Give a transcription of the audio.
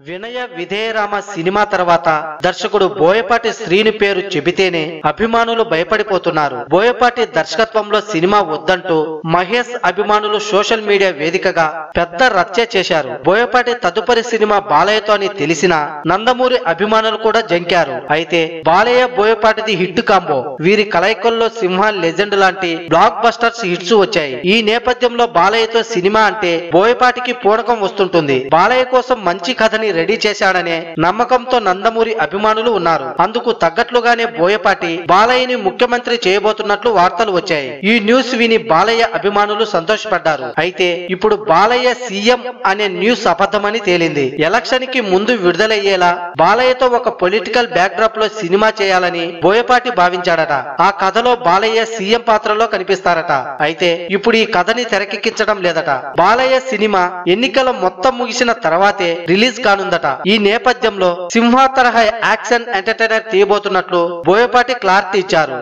వినయ విధేయరామ సినిమా తర్వాత దర్శకుడు బోయపాటి శ్రీని పేరు చెబితేనే అభిమానులు భయపడిపోతున్నారు. బోయపాటి దర్శకత్వంలో సినిమా వద్దంటూ మహేష్ అభిమానులు సోషల్ మీడియా వేదికగా పెద్ద రచ్చ చేశారు. బోయపాటి తదుపరి సినిమా బాలయ్యతో అని తెలిసిన నందమూరి అభిమానులు కూడా జంకారు. అయితే బాలయ్య బోయపాటిది హిట్ కాంబో. వీరి కలయికల్లో సింహ, లెజెండ్ లాంటి బ్లాక్ బస్టర్స్ హిట్స్ వచ్చాయి. ఈ నేపథ్యంలో బాలయ్యతో సినిమా అంటే బోయపాటికి పూనకం వస్తుంటుంది. బాలయ్య కోసం మంచి కథ రెడీ చేశాడనే నమ్మకంతో నందమూరి అభిమానులు ఉన్నారు. అందుకు తగ్గట్లుగానే బోయపాటి బాలయ్యని ముఖ్యమంత్రి చేయబోతున్నట్లు వార్తలు వచ్చాయి. ఈ న్యూస్ విని బాలయ్య అభిమానులు సంతోషపడ్డారు. అయితే ఇప్పుడు బాలయ్య సీఎం అనే న్యూస్ అబద్ధమని తేలింది. ఎలక్షన్ కి ముందు విడుదలయ్యేలా బాలయ్యతో ఒక పొలిటికల్ బ్యాక్ డ్రాప్ లో సినిమా చేయాలని బోయపాటి భావించాడట. ఆ కథలో బాలయ్య సీఎం పాత్రలో కనిపిస్తారట. అయితే ఇప్పుడు ఈ కథని తెరకెక్కించడం లేదట. బాలయ్య సినిమా ఎన్నికల మొత్తం ముగిసిన తర్వాతే రిలీజ్ కానుందట. ఈ నేపథ్యంలో సింహ తరహా యాక్షన్ ఎంటర్టైనర్ తీయబోతున్నట్లు బోయపాటి క్లారిటీ ఇచ్చారు.